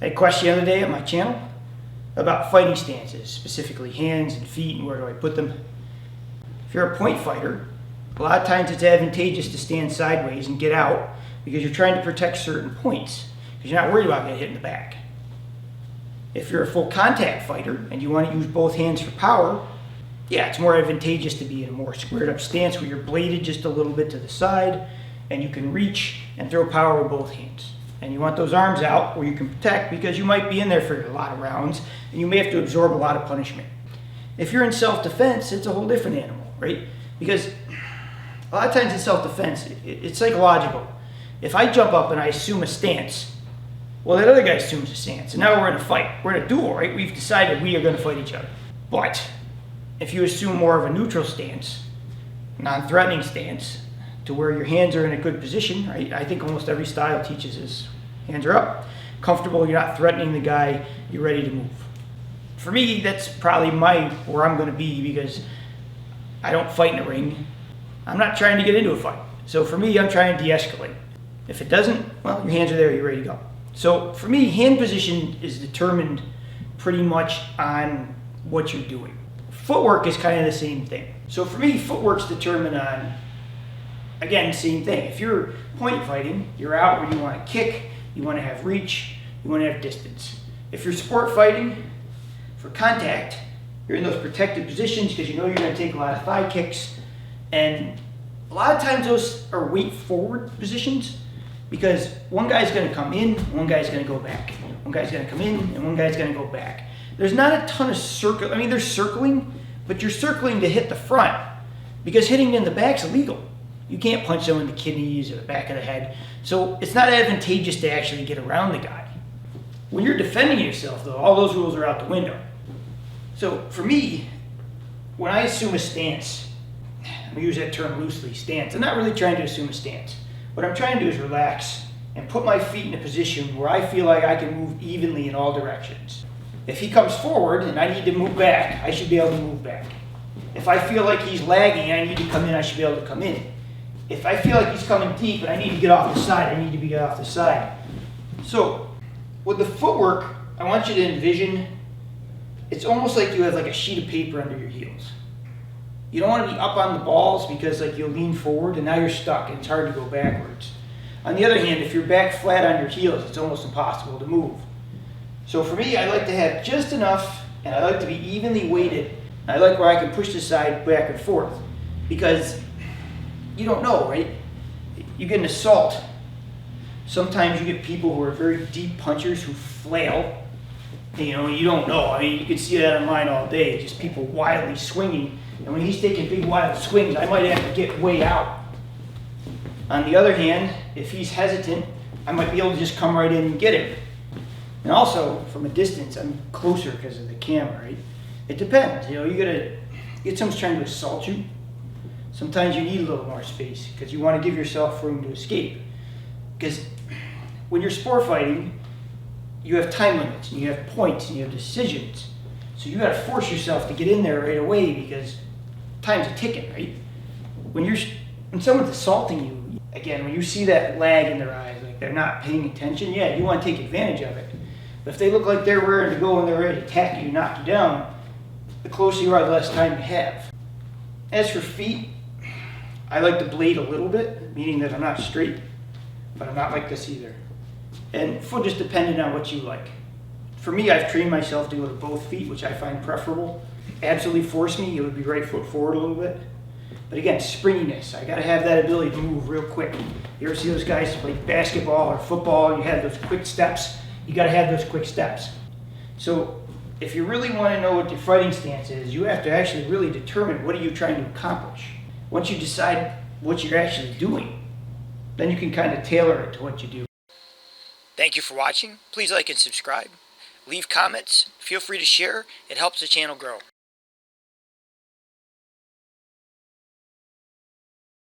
I had a question the other day on my channel about fighting stances, specifically hands and feet and where do I put them. If you're a point fighter, a lot of times it's advantageous to stand sideways and get out because you're trying to protect certain points because you're not worried about getting hit in the back. If you're a full contact fighter and you want to use both hands for power, yeah, it's more advantageous to be in a more squared up stance where you're bladed just a little bit to the side and you can reach and throw power with both hands. And you want those arms out where you can protect because you might be in there for a lot of rounds and you may have to absorb a lot of punishment. If you're in self-defense, it's a whole different animal, right? Because a lot of times in self-defense, it's psychological. If I jump up and I assume a stance, well, that other guy assumes a stance, and now we're in a fight. We're in a duel, right? We've decided we are going to fight each other. But if you assume more of a neutral stance, non-threatening stance, to where your hands are in a good position, right? I think almost every style teaches is hands are up, comfortable, you're not threatening the guy, you're ready to move. For me, that's probably where I'm going to be because I don't fight in a ring. I'm not trying to get into a fight. So for me, I'm trying to de-escalate. If it doesn't, well, your hands are there, you're ready to go. So for me, hand position is determined pretty much on what you're doing. Footwork is kind of the same thing. So for me, footwork's determined on, again, same thing. If you're point fighting, you're out where you want to kick, you want to have reach, you want to have distance. If you're sport fighting, for contact, you're in those protected positions because you know you're going to take a lot of thigh kicks. And a lot of times those are weight forward positions because one guy's going to come in, one guy's going to go back. One guy's going to come in, and one guy's going to go back. There's not a ton of circle. I mean, there's circling, but you're circling to hit the front because hitting in the back's illegal. You can't punch someone in the kidneys or the back of the head. So it's not advantageous to actually get around the guy. When you're defending yourself, though, all those rules are out the window. So for me, when I assume a stance, I'm going to use that term loosely, stance. I'm not really trying to assume a stance. What I'm trying to do is relax and put my feet in a position where I feel like I can move evenly in all directions. If he comes forward and I need to move back, I should be able to move back. If I feel like he's lagging and I need to come in, I should be able to come in. If I feel like he's coming deep and I need to get off the side, I need to get off the side. So with the footwork, I want you to envision, it's almost like you have like a sheet of paper under your heels. You don't want to be up on the balls because like you'll lean forward and now you're stuck and it's hard to go backwards. On the other hand, if you're back flat on your heels, it's almost impossible to move. So for me, I like to have just enough and I like to be evenly weighted. I like where I can push the side back and forth because you don't know, right? You get an assault. Sometimes you get people who are very deep punchers who flail. You know, you don't know. I mean, you can see that on mine all day, just people wildly swinging. And when he's taking big wild swings, I might have to get way out. On the other hand, if he's hesitant, I might be able to just come right in and get him. And also, from a distance, I'm closer because of the camera, right? It depends. You know, you gotta get someone trying to assault you. Sometimes you need a little more space because you want to give yourself room to escape. Because when you're sport fighting, you have time limits, and you have points, and you have decisions. So you got to force yourself to get in there right away because time's a ticking, right? When someone's assaulting you, again, when you see that lag in their eyes, like they're not paying attention, yeah, you want to take advantage of it. But if they look like they're ready to go and they're ready to attack you, knock you down, the closer you are, the less time you have. As for feet, I like to blade a little bit, meaning that I'm not straight, but I'm not like this either. And foot just depending on what you like. For me, I've trained myself to go to both feet, which I find preferable. Absolutely force me, it would be right foot forward a little bit. But again, springiness. I gotta have that ability to move real quick. You ever see those guys play basketball or football, you have those quick steps? You gotta have those quick steps. So if you really wanna know what your fighting stance is, you have to actually really determine what are you trying to accomplish. Once you decide what you're actually doing, then you can kind of tailor it to what you do. Thank you for watching. Please like and subscribe. Leave comments. Feel free to share. It helps the channel grow.